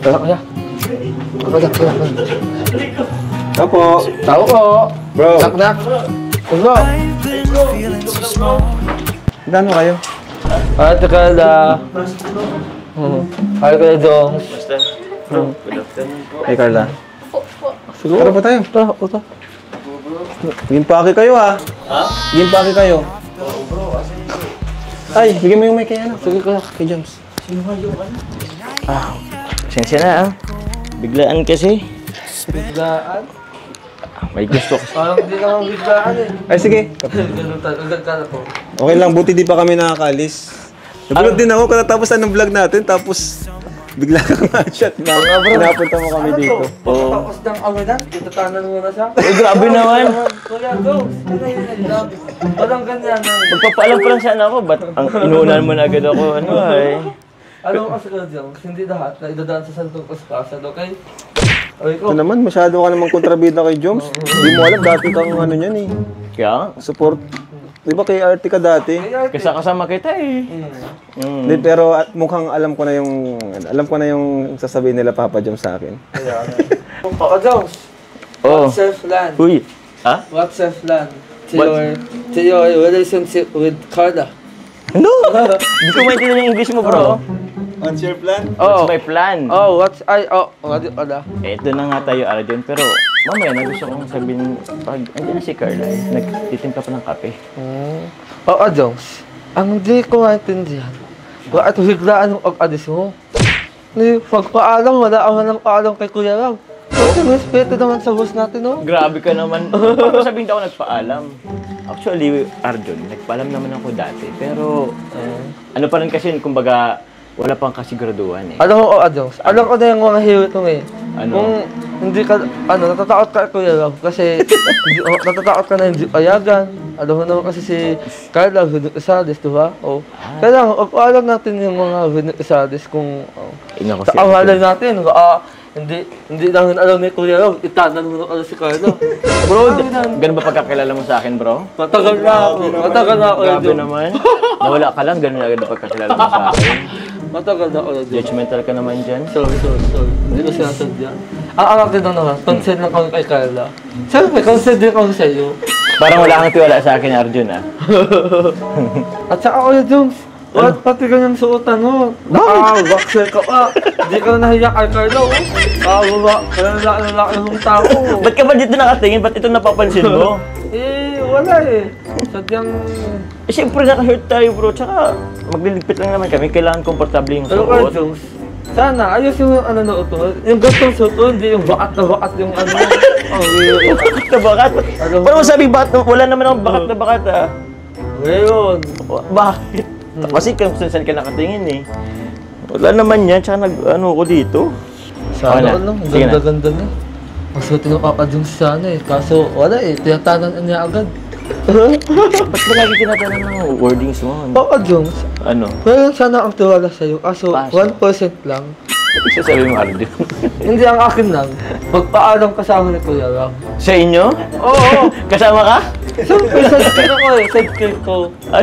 Tara kuya. Apo. Tao ko. Bro. Nak. Bro. Gano kayo? Ate Carla. Hi Kuya Dong. Hey Carla. Siguro. Tara pa tayo. Tara, tara. Gimpake kayo ha. Gimpake kayo. Ay, bigyan mo yung mic kay ano. Sige kuya. Kay James. Sensya na ah. Biglaan kasi. Biglaan? May gusto ko. Parang hindi naman biglaan eh. Ay, sige. Ganun tayo. Agad ka na po. Okay lang, buti di pa kami nakakalis. Nagulat din ako katapos ng vlog natin, tapos bigla kang ma-shot na. Pinapunta mo kami dito. Tapos ng awinan, itatanan mo na siya. Eh, grabe naman. Kuya, go! Yun. Walang ganyan. Magpapaalam pa lang sana ako. Ba't ang inuunan mo na agad ako? Ano ay? Ano kasi Kuya Jones, hindi lahat na idadaan sa Santong Paspasan, okay? Okay ko. Ito naman, masyado ka namang kontrabida kay Joms. Hindi mo alam, dati kang ano niyan eh. Kaya? Support. Di ba kay RT ka dati? Kasama kita eh. Hindi, pero mukhang alam ko na yung sasabihin nila Papa Joms sa akin. Kuya Jones, Oh. what's your plan? Uy. Ha? What's your plan to your relationship with Carla? Ano? Hindi ko maintindihan yung English mo, bro. What's your plan? What's my plan? Wala. Ito na nga tayo, Arjun. Pero mamaya na gusto kong sabihin, pag andyan na si Carla, nagtitimpla pa ng kape. Kuya Jones, ang di ko maintindihan, bakit biglaan ang alis mo? Pagpaalam, wala ang walang paalam kay Kuya Ram. Kasi respeto naman sa boss natin, no? Grabe ka naman. Paano sabihin daw ako nagpaalam? Actually, Arjun, nagpaalam naman ako dati. Pero, ano pa rin kasi, kumbaga, wala pang kasiguraduhan eh. Alam mo, Kuya Jones, alam ko na yung mga hiwit mo eh. Ano? Kung hindi ka, natatakot ka Kuya Ram, kasi natatakot ka na hindi payagan. Alam mo naman kasi si Carla, Vinod Isales, di ba? Kaya lang, paalam natin yung mga Vinod Isales kung sa awalan natin. Hindi namin alam ni Kuya Ram, itanan mo na si Carla. Bro, ganun ba pagkakilala mo sa akin, bro? Matagal na ako, Kuya Grabe Jones. naman. Nawala ka lang, ganun agad na pagkakilala mo sa akin. Matagal na Kuya Jones. Judgmental ka naman dyan. Sorry. Hindi ko sinasadya. Ang akin lang naman, consent lang kami kay Carla. Siyempre, consent din kami sa iyo. Parang wala kang tiwala sa akin, Arjun, ah. At saka Kuya Jones, pati kanyang suotan mo. Boxer ka pa. Hindi ka na nahiya kay Carla, oh. Kaya lalaki mong tao. Ba't ka ba dito nakatingin? Ba't ito napapansin mo? Wala eh. Sadyang... Siyempre naka-hurt tayo, bro. Tsaka magliligpit lang naman kami. Kailangan komportable yung Pero Kuya suot. Jones, sana ayos yung na uto. Yung gustong suot mo, hindi yung bakat na bakat yung ano. Bakat na bakat? Paano masabi bakat? Wala naman akong bakat na bakat, ah. Ngayon. Bakit? Kasi kung saan ka nakatingin eh. Wala naman yan, tsaka nag-ano ko dito. Sana ano, Sige na. ganda-ganda na. Masuti ng Papa Jones sana eh. Kaso wala eh, tinatanan niya agad. Ba't ba lagi tinatanong ng wordings mo? Papa Jones, Ano? meron sana ang tiwala sa'yo. Kaso Paso. 1% lang. Ba't sasabi mo, Arjun? Hindi ang akin lang. Magpaalam kasama ni Kuya Ram. Sa inyo? Oo! Kasama ka? Siyempre, sidekick ako eh. Sidekick ko.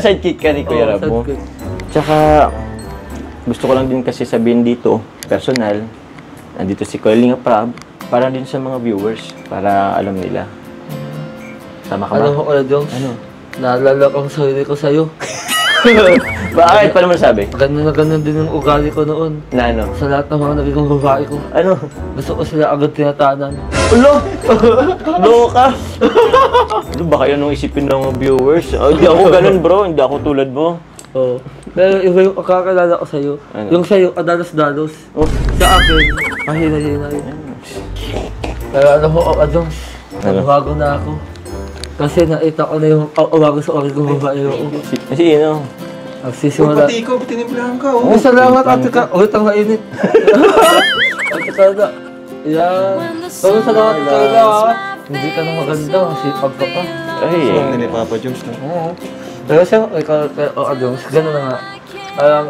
Sidekick ka ni Kuya Rab mo. Sidekick. Tsaka, gusto ko lang din kasi sabihin dito, personal, nandito si Kuya Prab, para din sa mga viewers, para alam nila. Tama ka ba? Alam mo Kuya Jones? Ano? Naalala ko ang sarili ko sa'yo. Bakit? Paano mo sabi? Ganyan na ganyan din yung ugali ko noon. Na ano? Sa lahat ng mga naging babae ko. Ano? Gusto ko sila agad tinatanan. Ulo! Loko ka! Ano ba kayo nung isipin ng mga viewers? Hindi ako ganun, bro. Hindi ako tulad mo. Oo. Pero iba yung kakakilala ko sa'yo. Ano? Yung sa'yo, adalos-dalos. Oh. Sa akin, mahina-hinay. Pero alam mo, Jones, nagbago na ako. Kasi nakita ko na yung awago sa oras kong babae ko. Sino? Nagsisimula. Pati ikaw, tinimplahan ka, oh. Oh, salamat, Ate Ka. Ulit ang mainit. Ate Ka na. Yan. Pero salamat ka na, ha. Hindi ka na maganda, masipag ka pa. Ay, Hindi ni Papa Joms na. Oo. Pero siya, ikaw, Jones, gano'n na nga. Parang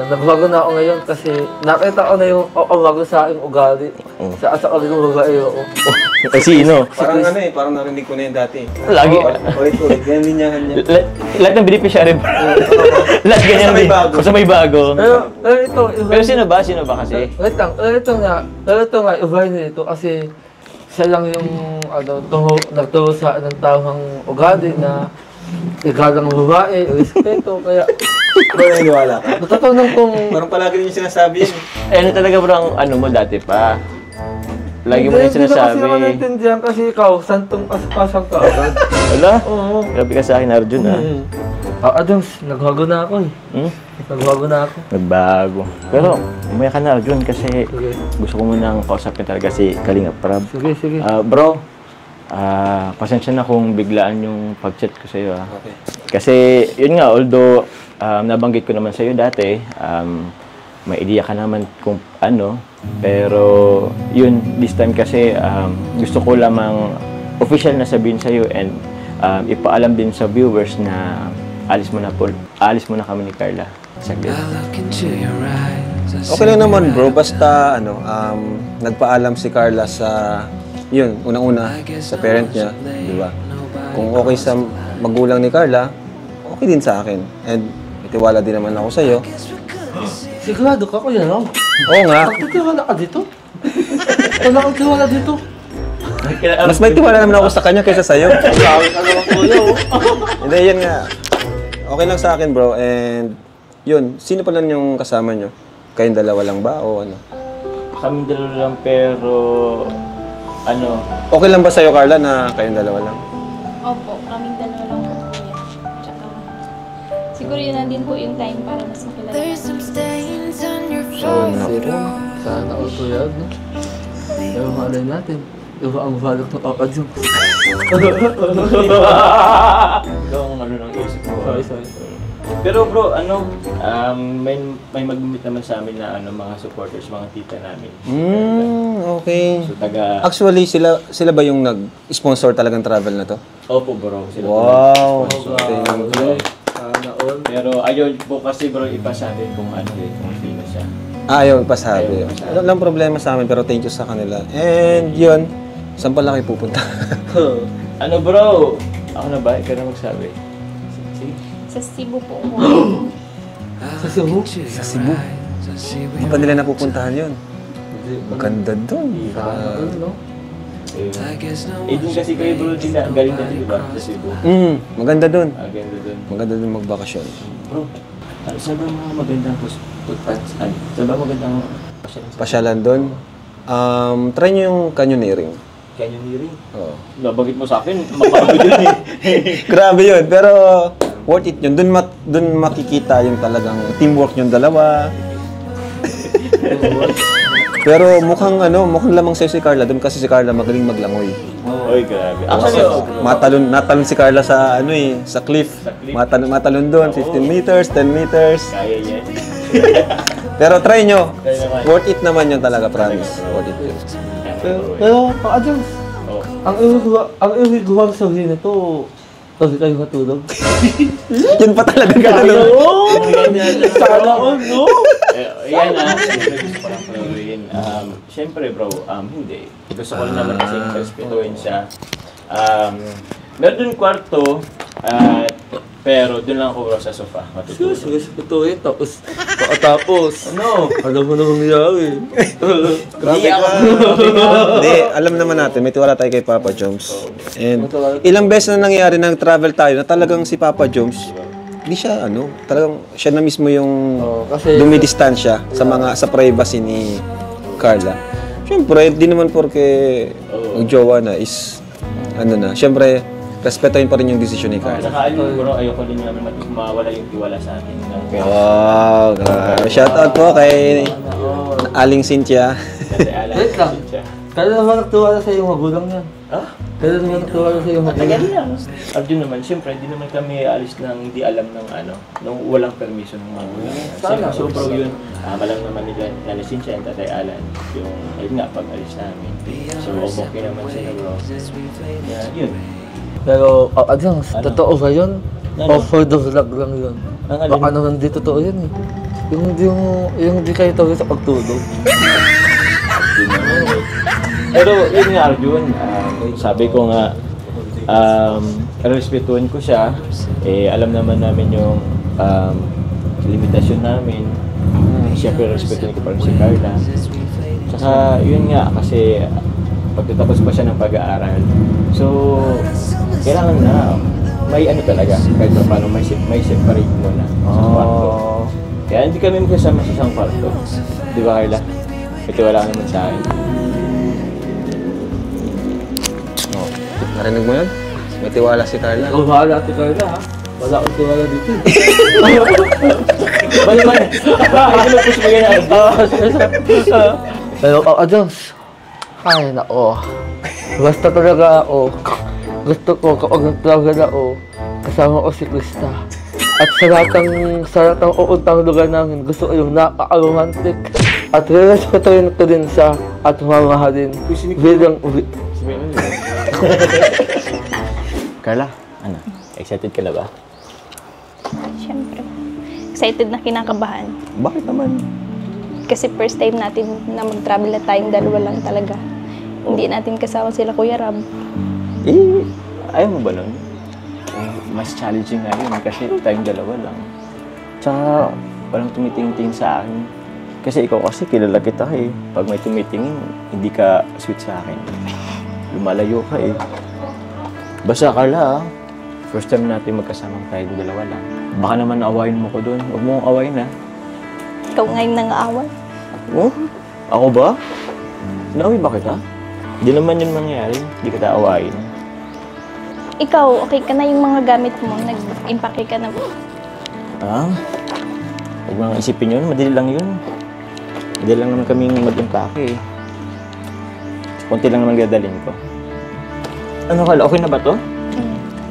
nagbago na ako ngayon kasi nakita ko na yung bago sa aking ugali. Sa ugali ng babae ako. Sino? Parang parang narinig ko na yun dati. Lagi. Ulit-ulit, ganyan linyahan niya. Lahat ng beneficiary bro. Lahat ganyan may din. bago. Basta may bago. Pero ito, Pero sino ba? Sino ba kasi? ito nga, ugali nito kasi siya lang yung nagturo sa ng tamang ugali na igalang babae, respeto, kaya Parang naniniwala ka. natutunan kong Parang palagi din yung sinasabi yun. Ano talaga bro ang ano mo dati pa? Lagi mo na yung Hindi na kasi ako sinasabi. naintindihan kasi ikaw, santong pasang ka agad. Wala? Oo. Grabe ka sa akin Arjun ah. Adams, nagbago na ako eh. Hmm? Nagbago na ako. Nagbago. Pero umaya ka na Arjun kasi Sige, gusto ko munang kausapin talaga si Kalinga Prab. sige. Bro, pasensya na kung biglaan yung pag-chat ko sa'yo ah. Okay. Kasi yun nga, although nabanggit ko naman sa'yo dati, may idea ka naman kung ano, pero yun, this time kasi gusto ko lamang official na sabihin sa'yo and ipaalam din sa viewers na alis mo na kami ni Carla. Saglit. Okay lang naman bro, basta nagpaalam si Carla sa, yun, unang-una, sa parent niya, di ba? Kung okay sa magulang ni Carla, okay din sa akin. And itiwala din naman ako sa'yo. Sigurado ka, kuya, no? Oo nga, Magtitiwala ka dito? Wala kang tiwala dito? mas may tiwala naman ako sa kanya kaysa sa'yo. Sabi ka naman, kuya, oh. Hindi, yan nga. Okay lang sa akin bro, and yun, sino pa lang yung kasama nyo? Kayong dalawa lang ba o ano? Kami dalawa lang pero ano, Okay lang ba sa'yo Carla na kayong dalawa lang? Opo, kaming dalawa lang po kuya. Tsaka, siguro yun na din po yung time para mas makilala. Sana all kuya, no? Pero malay natin. Iba ang valok ng Adams. ikaw ang ano ng isip ko. Sorry. Pero bro, may mag-meet naman sa amin na mga supporters, mga tita namin. Okay. So taga, Actually, sila ba yung nag-sponsor talagang travel na to? opo bro, sila Wow! Sana all. Pero ayaw po kasi bro ipasabi kung kung sino siya. Ayaw pasabi. Walang problema sa amin, pero thank you sa kanila. And yun, saan pala kayo pupunta? Ano bro? Ako na ba? Ikaw na magsabi. Sa Cebu po kuya. Sa Cebu? Sa Cebu. Di pa nila napupuntahan yun. Maganda doon. Sana all, no? Doon kasi kayo bro, galing na diba? Sa Cebu. Maganda doon. Ganda doon. Maganda doon magbakasyon. Bro, saan ba mga magandang saan ba magandang Pasyalan doon. Try nyo yung canyoneering. canyoneering? Oo. Nabagit mo sa akin, mapapagod yun eh. Grabe yun, pero worth it yun. Doon makikita yung talagang teamwork yung dalawa. Pero mukhang lamang sa'yo si Carla. Doon kasi si Carla magaling maglangoy. Oy, grabe. Actually, Matalon si Carla sa sa cliff. Matalon doon, 15 meters, 10 meters. kaya yan. Pero try nyo. Try naman. Worth it naman yun talaga, promise. Worth it yun. Pero, Adams, Oh. ang ibig sabihin nito, kasi kayo matulog. Yun pa talaga ganun. Sana all, no? Yan siyempre gusto ko lang panuloyin. Siyempre bro, hindi. Gusto ko lang naman kasing respetuhin siya. Meron dun kwarto, pero dun lang ako bro sa sofa, matutulog. Ito eh, tapos, Ano? alam mo na mangyayari. Grabe ka. Hindi, alam naman natin, may tiwala tayo kay Papa Joms. And ilang beses na nangyari nag-travel tayo na talagang si Papa Joms, hindi siya talagang siya na mismo yung Kasi, dumidistansya sa privacy ni Carla. Siyempre, di naman porke jowa na is siyempre, respetuhin pa rin yung desisyon ni Carla. Saka bro, ayoko din naman mawala yung tiwala sa akin. Wow, grabe. Shoutout po kay Aling Cynthia. Kasi alam Wait lang. siya. kaya naman nagtuwala sa iyong magulang yan. Ha? Kaya naman nagtuwala sa iyong Tagal magulang. lang. Arjun naman, siyempre, hindi naman kami alis ng di alam ng nung walang permission ng magulang. Sana. So, bro, yun, malam naman nila, nanasin siya yung Tatay Alan, yung, ayun nga, pag-alis namin. So, okay naman sila, bro. Yeah, yun. Pero, Adams, totoo ba yun? Oh, for the vlog lang yun. Ang alin? Baka naman di totoo yan eh. Yung di kayo tawag sa pagtulog. Pero yun nga Arjun, sabi ko nga, respetuhin ko siya. Alam naman namin yung limitasyon namin. Siyempre, respetuhin ko pa rin si Carla. Tsaka yun nga, kasi pagtatapos pa siya ng pag-aaral. So, kailangan na may ano talaga, kahit pa paano may separate mo na sa kwarto. Kaya hindi kami magkasama sa isang kwarto. Di ba, Carla? Ito wala ka naman sa akin. Oh, narinig mo yun? May tiwala si Carla. Ikaw bahala ate Carla ha. Wala akong tiwala dito eh. Bali man! Hindi mo push mo yan, Arjun. Pero Diyos. Ay nako. Basta talaga ako. Gusto ko kapag nag-travel ako, kasama ko si Krista. At sa lahat ng uuntang lugar namin, gusto ko yung napaka-romantic. At re-respetuhin ko din siya at mamahalin bilang Carla, ano? Excited ka na ba? Siyempre. Excited na kinakabahan. Bakit naman? Kasi first time natin na mag-travel na tayong dalawa lang talaga. Hindi natin kasama sila Kuya Rab. Ayaw mo ba nun? Mas challenging nga yun kasi tayong dalawa lang. Tsaka walang tumitingin sa akin. Kasi ikaw kasi kilala kita eh. Pag may tumitingin, hindi ka sweet sa akin. Lumalayo ka eh. Basta Carla first time natin magkasama tayong dalawa lang. Baka naman naawayin mo ko doon. Huwag mo akong awayin ha. Ikaw ngayon nang-aaway. Oh? Ako ba? Naaway ba kita? Hindi naman yun mangyari. Hindi kita awayin. Ikaw, okay ka na yung mga gamit mo. Nag-impake ka na. Ah? Huwag mga isipin yun. Madali lang yun. Madali lang naman kaming mag-impake eh. Kunti lang naman dadalhin ko. Ano Carla? Okay na ba to?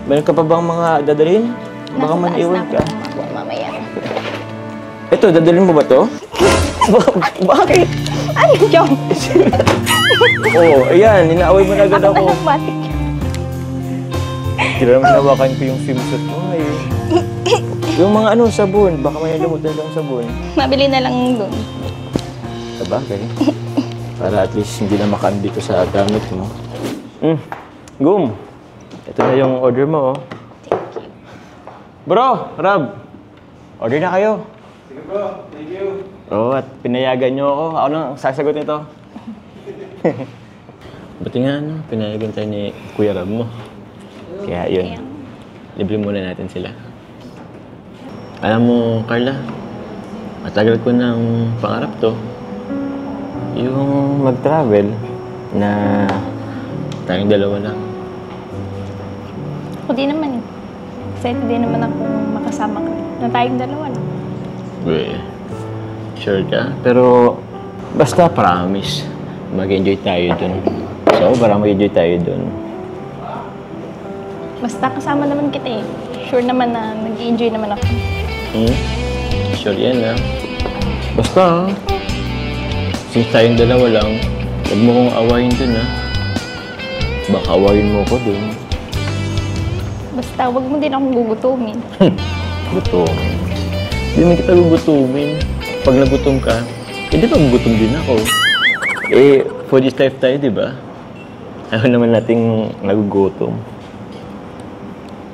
Meron ka pa bang mga dadalhin? Baka maniwan ka. Mamaya. Ito, dadalhin mo ba to? Bakit? Ay, Chong! Oo, ayan. Inaaway mo na agad Ako ako. na lang, matik. Hindi naman hinawakan ko yung swimsuit mo ngayon. Yung mga ano, sabon. Baka may nalimutan lang sabon. Mabili na lang doon. Sabagay. Para at least hindi na makaan dito sa gamit mo. Gum! Ito na yung order mo, oh. Bro! Rab! Order na kayo. Sige bro, thank you. Oo, at pinayagan nyo ako. Ako nang sasagot nito. Buti nga, no? Pinayagan tayo ni Kuya Rab mo. Kaya yun, libre muna natin sila. Alam mo, Carla, matagal ko ng pangarap to. Yung mag-travel na tayong dalawa lang. Ako din naman. Excited din naman ako makasama ka. Na tayong dalawa lang. Well, sure ka? Pero basta promise, mag-enjoy tayo dun. So, parang mag-enjoy tayo dun. Basta kasama naman kita eh. Sure naman na nag-enjoy naman ako. Sure yan ha. Basta, since tayong dalawa lang, huwag mo kong awayin dun ha. Baka awayin mo ko dun. Basta wag mo din akong gugutumin. Gutumin. Hindi naman kita gugutumin. Pag nagutom ka, hindi pa gugutom din ako. For this life tayo, di ba? Ayaw naman nating nagugutom.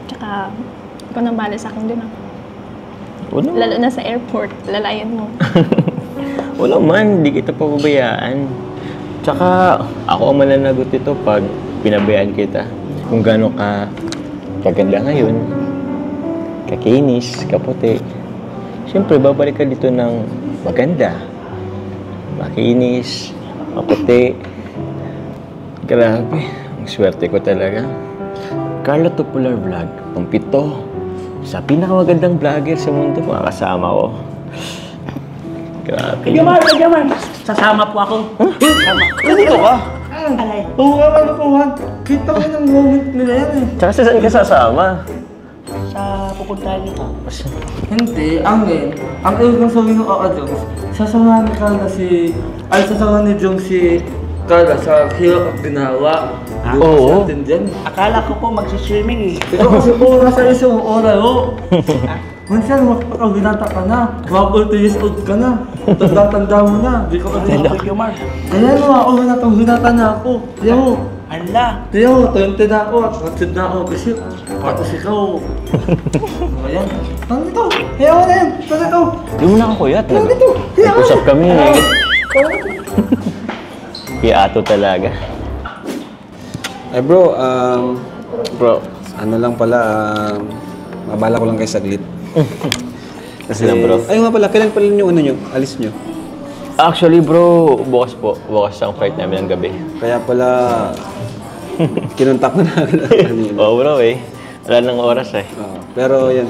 Tsaka, ikaw nang bahala sa akin dun ah. Wala. Lalo na sa airport, lalayan mo. Wala man, hindi kita pababayaan. Tsaka, ako ang mananagot ito pag pinabayaan kita. Kung gaano ka kaganda ngayon, kakinis, kaputi. Siyempre, babalik ka dito ng maganda. Makinis, maputi. Grabe, ang swerte ko talaga. Carla Tupular Vlog, pang-7 sa pinakamagandang vlogger sa mundo, mga kasama ko. Grabe. Kagaman! Sasama po ako. Sama. Nandito ka? Alay. Oo, kalokohan. Kita ko ng moment nila yan eh. Tsaka saan ka sasama? Sa pupuntahan nito. Hindi, ang ibig kong sabihin ng Jones, sasamahan ni Carla sasamahan ni Jong si Carla, sa hirap ang ginawa. Ah, Di ba oo. kasi atin dyan? Akala ko po magsiswimming eh. Ikaw kasi oras sa isang oras, oh. Minsan, makakabinata ka na. 40 years old ka na. Tanda-tanda mo na. Di ka pa din Thank you, Mark. Kaya mo ako, binata na ako. Kaya mo, Ala. 20 na ako at matid na ako kasi patos ikaw. Ayan. Tanda dito. Kaya mo na yan. Tanda dito. Hindi mo na ako kuya. Tanda dito. Kaya mo. Nag-usap kami eh. Kaya ato talaga. Eh bro, Bro, ano lang pala, mabala ko lang kayo saglit. kasi lang bro. Ay nga pala, kailan pala yung ano nyo, alis nyo? Actually bro, bukas po. Bukas ang flight namin ng gabi. Kaya pala, kinuntak mo na agad kanina. Oo bro eh. Wala nang oras eh. Pero yan.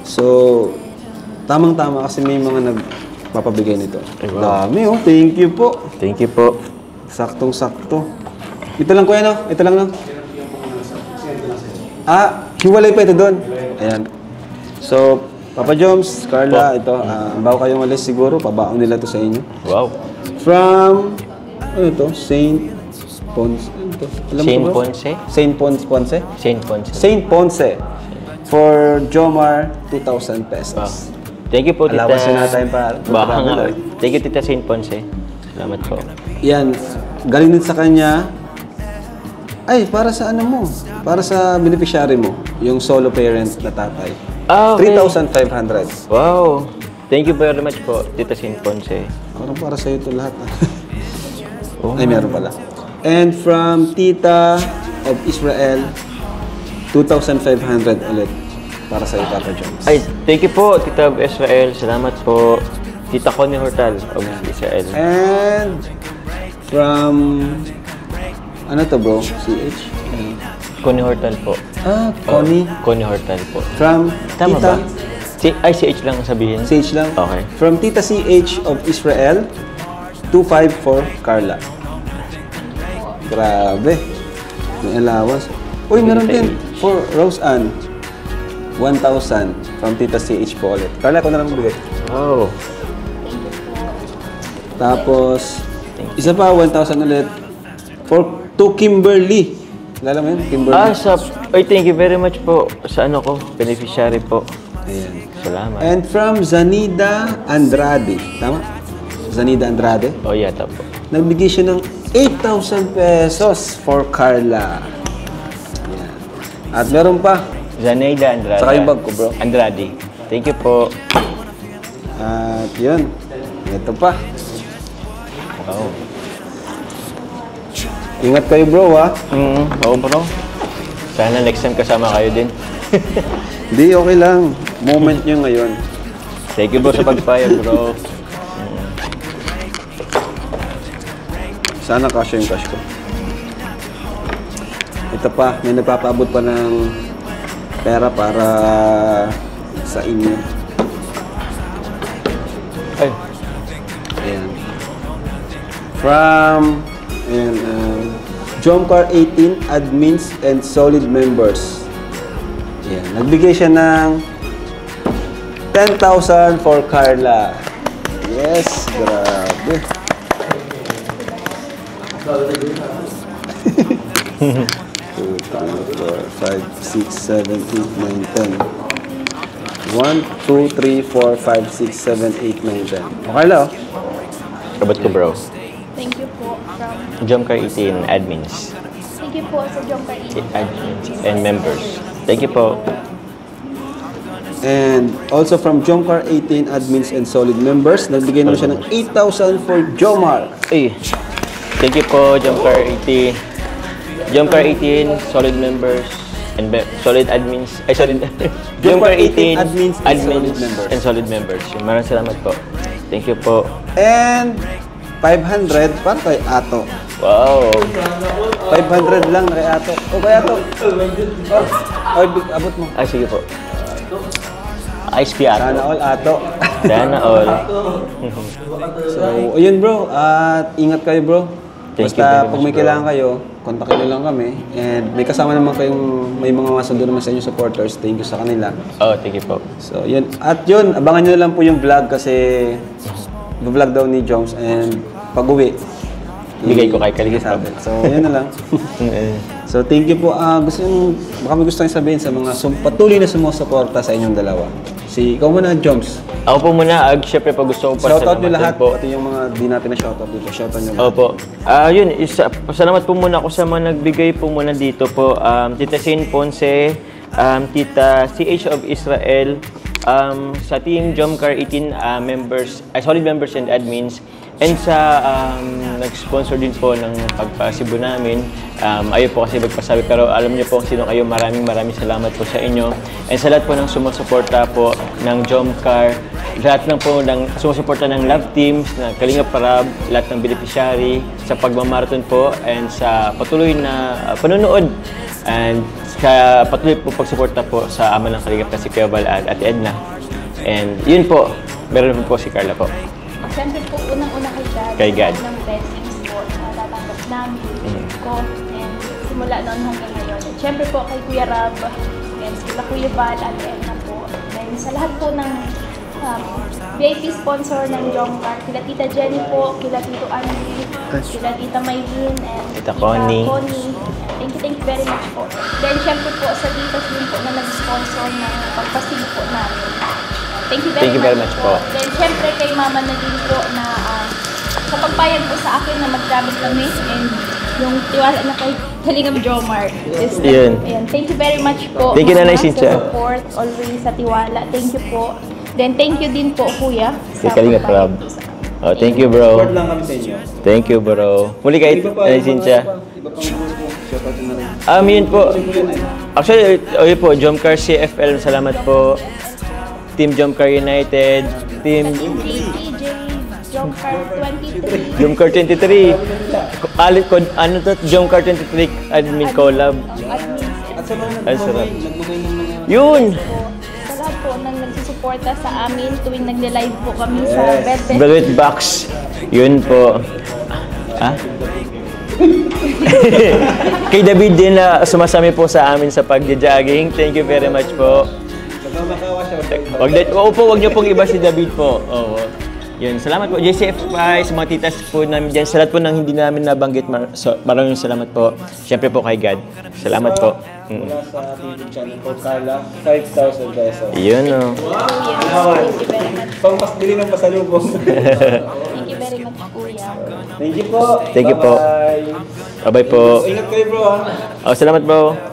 So, tamang-tama kasi may mga nagpapabigay nito. Ay, wow. Dami oh, thank you po. Thank you po. Saktong-sakto. Ito lang kuya no? Ito lang no? Hiwalay pa ito doon. Ayan. So, Papa Joms, Carla, ito, bago kayong alis siguro, pabaon nila to sa inyo. Wow. From, ano ito? Saint Ponce. Ano ito? Alam Saint mo ba? Ponce? Saint Ponce. Ponce? Saint Ponce. Saint Ponce. For Jomar, 2,000 pesos. Wow. Thank you po, tita. Alawas na natin pa. Baka nga. Thank you, tita Saint Ponce. Salamat po. Yan, galing din sa kanya. Ay, para sa ano mo? Para sa beneficiary mo, yung solo parent na tatay. Ah, okay. 3,500. Wow. Thank you very much po, tita Saint Ponce. Parang para sa'yo ito lahat. Oh. Ay, meron pala. And from Tita of Israel, 2,500 ulit para sa'yo, Papa Jones. Ay, thank you po, tita of Israel. Salamat po. Tita Connie Hortal of Israel. And from, ano to bro? CH? Connie Hortal po. Connie. Connie Hortal po. From Tama Tita, ba? CH lang ang sabihin. CH lang? Okay. From Tita CH of Israel, 2,500 for Carla. Grabe. May allowance. Uy, meron din for Rose Ann. 1,000 from Tita CH po ulit. Carla, ako na lang magbigay. Wow. Tapos, isa pa, 1,000 ulit. To Kimberly. Lala mo yun? Kimberly. Ay, thank you very much po sa ano ko, beneficiary po. Ayan. Salamat. And from Zanida Andrade. Tama? Zanida Andrade. Oh, yata po. Nagbigay siya ng 8,000 pesos for Carla. Ayan. At meron pa. Zaneida Andrade. Saka yung bag ko, bro. Andrade. Thank you po. At yun. Ito pa. Wow. Ingat kayo bro ha. Oo bro. Sana next time kasama kayo din. Hindi, okay lang. Moment nyo ngayon. Thank you bro sa pagpayag bro. Sana kasya yung cash ko. Ito pa, may nagpapaabot pa ng pera para sa inyo. Ay, Ayan. From Jomcar 18 admins and solid members. Ayan. Nagbigay siya ng 10,000 for Carla. Yes, grabe. 2, 3, 4, 5, 6, 7, 8, 9, 10. 1, 2, 3, 4, 5, 6, 7, 8, 9, 10. Okay lang. Robot ko bro. Thank you po from... Jomcar 18 admins. Thank you po sa Jomcar 18. Admins and members. Thank you po. And also from Jomcar 18 admins and solid members, nagbigay naman siya ng 8,000 for Jomar. Ay, thank you po Jomcar 18. Jomcar 18 solid members and solid admins. Ay, solid. Jomcar 18 admins and solid members. and solid members. Maraming salamat po. Thank you po. And 500 para kay Ato. Wow. 500 lang kay Ato. O kay Ato. Abot mo. Ay, sige po. Ice Piato. Sana all Ato. Sana all. So, ayun bro. At ingat kayo bro. Thank you Basta very pag much, may bro. kailangan kayo, kontakin nyo lang kami. And may kasama naman kayong, may mga masundo naman sa inyo supporters. Thank you sa kanila. Oh, thank you po. So, yun. At yun, abangan nyo lang po yung vlog kasi vlog daw ni Joms. And pag-uwi, bigay ko kay Kalingap sa Rob. atin. So, yun na lang. So, thank you po. Baka may gusto nyo sabihin sa mga patuloy na sumusuporta sa inyong dalawa. Ikaw muna, Joms. Ako po muna, syempre po gusto ko Shoutout nyo pasalamatan lahat po. pati yung mga di natin na shoutout dito. Shoutout nyo lahat. Opo. Yun, pasalamat po muna ako sa mga nagbigay po muna dito po. Tita Shane Ponce, Tita CH of Israel, sa Team Jomcar 18 solid members and admins, and sa nag-sponsor din po ng pagpasibo namin. Ayaw po kasi magpasabi, pero alam niyo po kung sino kayo. Maraming salamat po sa inyo. And sa lahat po ng sumusuporta po ng Jomcar, lahat ng po ng sumusuporta ng Love Teams, ng Kalingap Rob, lahat ng beneficiary, sa pagmamarathon po, and sa patuloy na panonood, and sa patuloy po pagsuporta po sa ama ng Kalingap na si Kuya Val at Ate Edna. And yun po, meron po si Carla po. Siyempre po, unang-una Kay God. Ng blessings po na tatanggap namin ko. And simula noon hanggang ngayon. And siyempre po kay Kuya Rob, and sila Kuya Val, Ate Edna po. And sa lahat po ng VIP sponsor ng Jomcar, kila Tita Jenny po, kila Tito Andy, kila Tita Maylene, and Tita Connie. Thank you very much po. Then syempre po sa titas din po na nag-sponsor ng pagpasibo po namin. Thank you very much po. Then syempre kay Mama na din po na sa pagpayag po sa akin na mag-travel kami, and yung tiwala na kay Kalingap Jomar. Yun. Ayan. Thank you very much po. Thank you, Nanay Mama, Cynthia. sa support, always sa tiwala. Thank you po. Then thank you din po, Kuya. Kay Kalingap pagpayag Rob. po sa akin. Oh, thank you, bro. Support lang kami sa inyo. Thank you, bro. Muli kay Cynthia. Iba pang grupo. Shoutout nyo na rin. Yun po. Actually, yun po, Jomcar CFL, salamat po. Team Jomcar United, Team JTJ, Jomcar 23. Jomcar 23. Ano to? Jomcar 23 admin collab. At sa mga Ay, sarap. nagbabay ng mga... Yun! Sa lahat po nang nagsusuporta sa amin tuwing nagle-live po kami sa Bed Velvet Box. Yun po. Kay David din na sumasami po sa amin sa pagja-jogging. Thank you very much po. Nagmamakawa siya. Wag niyo pong iba si David po. Oo. Yun, salamat po. JCFI, sa mga titas po namin dyan. Sa lahat po ng hindi namin nabanggit, maraming salamat po. Siyempre po kay God. Salamat po. Mula sa TV channel ko, Carla, 5,000 pesos. Yun o. Thank you very much. Pangpasbili ng pasalubong. Thank you very much, Kuya. Thank you po. Thank you po. Bye-bye. Bye-bye po. Ingat kayo bro ha. Salamat po.